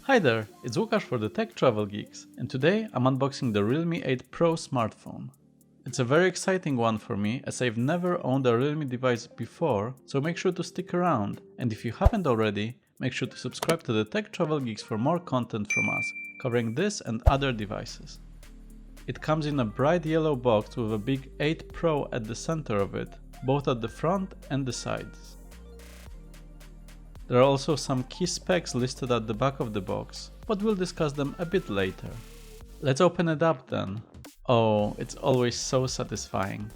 Hi there, it's Lukasz for the Tech Travel Geeks, and today I'm unboxing the Realme 8 Pro smartphone. It's a very exciting one for me as I've never owned a Realme device before, so make sure to stick around, and if you haven't already, make sure to subscribe to the Tech Travel Geeks for more content from us, covering this and other devices. It comes in a bright yellow box with a big 8 Pro at the center of it, both at the front and the sides. There are also some key specs listed at the back of the box, but we'll discuss them a bit later. Let's open it up then. Oh, it's always so satisfying.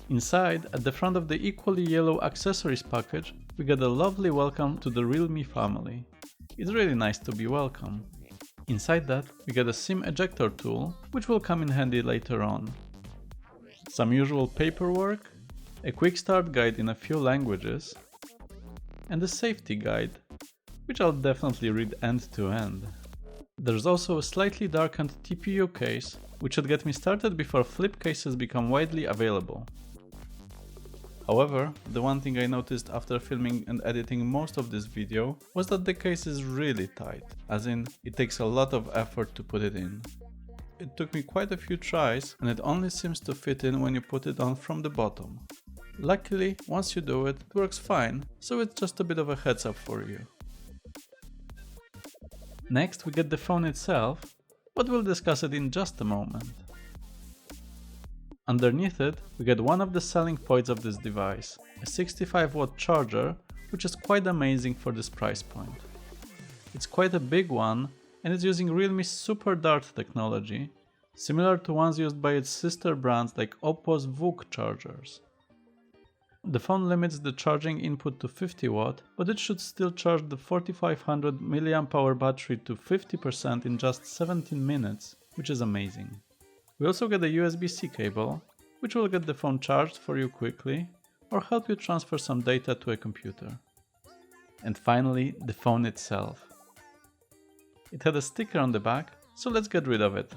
Inside, at the front of the equally yellow accessories package, we get a lovely welcome to the Realme family. It's really nice to be welcome. Inside that, we get a SIM ejector tool, which will come in handy later on. Some usual paperwork, a quick start guide in a few languages, and a safety guide, which I'll definitely read end to end. There's also a slightly darkened TPU case, which should get me started before flip cases become widely available. However, the one thing I noticed after filming and editing most of this video was that the case is really tight, as in, it takes a lot of effort to put it in. It took me quite a few tries, and it only seems to fit in when you put it on from the bottom. Luckily, once you do it, it works fine, so it's just a bit of a heads up for you. Next we get the phone itself, but we'll discuss it in just a moment. Underneath it, we get one of the selling points of this device, a 65-watt charger, which is quite amazing for this price point. It's quite a big one, and it's using Realme's SuperDart technology, similar to ones used by its sister brands like Oppo's VOOC chargers. The phone limits the charging input to 50 watt, but it should still charge the 4500 mAh battery to 50% in just 17 minutes, which is amazing. We also get a USB-C cable, which will get the phone charged for you quickly, or help you transfer some data to a computer. And finally, the phone itself. It had a sticker on the back, so let's get rid of it.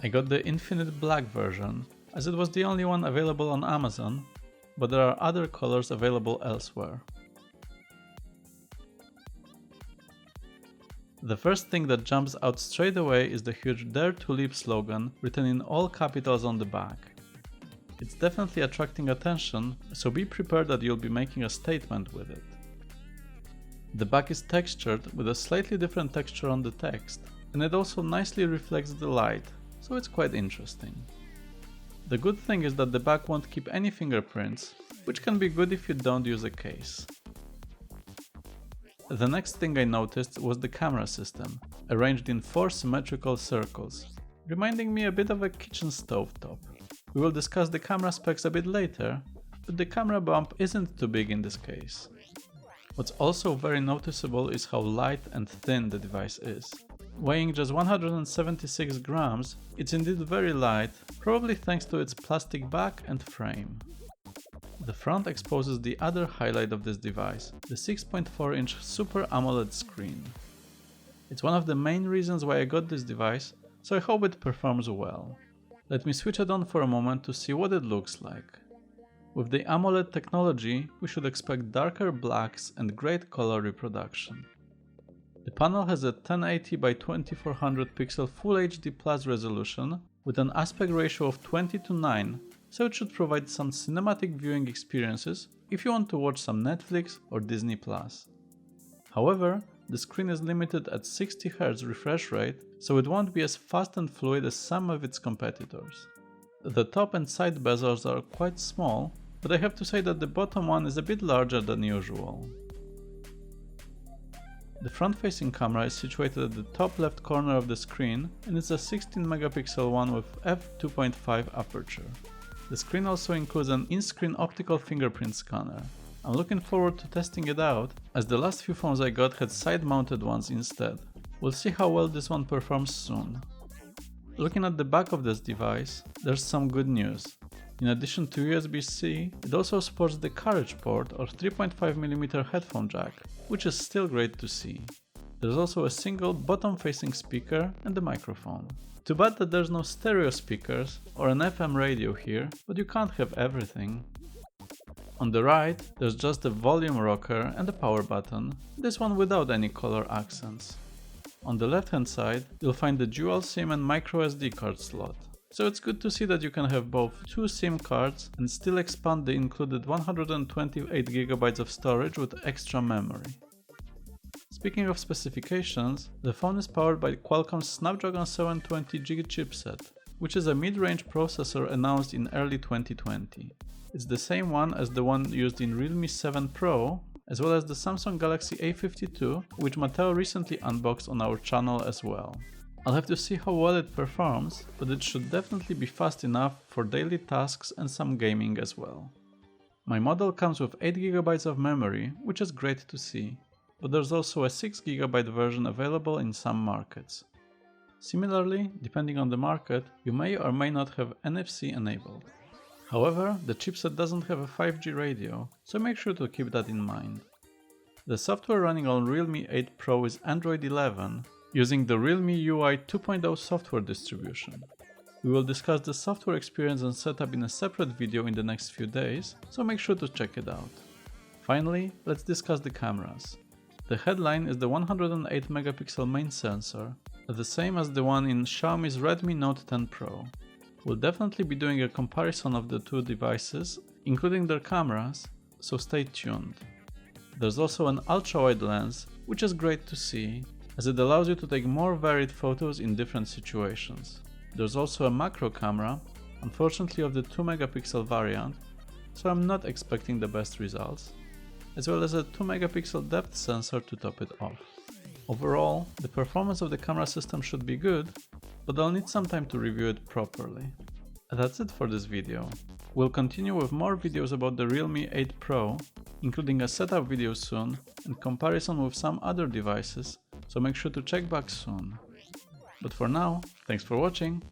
I got the Infinite Black version, as it was the only one available on Amazon, but there are other colors available elsewhere. The first thing that jumps out straight away is the huge "Dare to Leap" slogan written in all capitals on the back. It's definitely attracting attention, so be prepared that you'll be making a statement with it. The back is textured with a slightly different texture on the text, and it also nicely reflects the light, so it's quite interesting. The good thing is that the back won't keep any fingerprints, which can be good if you don't use a case. The next thing I noticed was the camera system, arranged in 4 symmetrical circles, reminding me a bit of a kitchen stovetop. We will discuss the camera specs a bit later, but the camera bump isn't too big in this case. What's also very noticeable is how light and thin the device is. Weighing just 176 grams, it's indeed very light, probably thanks to its plastic back and frame. The front exposes the other highlight of this device, the 6.4-inch Super AMOLED screen. It's one of the main reasons why I got this device, so I hope it performs well. Let me switch it on for a moment to see what it looks like. With the AMOLED technology, we should expect darker blacks and great color reproduction. The panel has a 1080 by 2400 pixel Full HD Plus resolution with an aspect ratio of 20:9, so it should provide some cinematic viewing experiences if you want to watch some Netflix or Disney+. However, the screen is limited at 60 Hz refresh rate, so it won't be as fast and fluid as some of its competitors. The top and side bezels are quite small, but I have to say that the bottom one is a bit larger than usual. The front-facing camera is situated at the top left corner of the screen, and it's a 16 megapixel one with f2.5 aperture. The screen also includes an in-screen optical fingerprint scanner. I'm looking forward to testing it out, as the last few phones I got had side-mounted ones instead. We'll see how well this one performs soon. Looking at the back of this device, there's some good news. In addition to USB-C, it also supports the carriage port or 3.5mm headphone jack, which is still great to see. There's also a single bottom-facing speaker and a microphone. Too bad that there's no stereo speakers or an FM radio here, but you can't have everything. On the right, there's just a volume rocker and a power button, this one without any color accents. On the left hand side, you'll find the dual SIM and microSD card slot. So it's good to see that you can have both two SIM cards and still expand the included 128GB of storage with extra memory. Speaking of specifications, the phone is powered by Qualcomm's Snapdragon 720G chipset, which is a mid-range processor announced in early 2020. It's the same one as the one used in Realme 7 Pro, as well as the Samsung Galaxy A52, which Matteo recently unboxed on our channel as well. I'll have to see how well it performs, but it should definitely be fast enough for daily tasks and some gaming as well. My model comes with 8GB of memory, which is great to see, but there's also a 6GB version available in some markets. Similarly, depending on the market, you may or may not have NFC enabled. However, the chipset doesn't have a 5G radio, so make sure to keep that in mind. The software running on Realme 8 Pro is Android 11, using the Realme UI 2.0 software distribution. We will discuss the software experience and setup in a separate video in the next few days, so make sure to check it out. Finally, let's discuss the cameras. The headline is the 108 megapixel main sensor, the same as the one in Xiaomi's Redmi Note 10 Pro. We'll definitely be doing a comparison of the two devices, including their cameras, so stay tuned. There's also an ultra-wide lens, which is great to see, as it allows you to take more varied photos in different situations. There's also a macro camera, unfortunately of the 2 megapixel variant, so I'm not expecting the best results, as well as a 2 megapixel depth sensor to top it off. Overall, the performance of the camera system should be good, but I'll need some time to review it properly. That's it for this video. We'll continue with more videos about the Realme 8 Pro, including a setup video soon and comparison with some other devices, so make sure to check back soon. But for now, thanks for watching.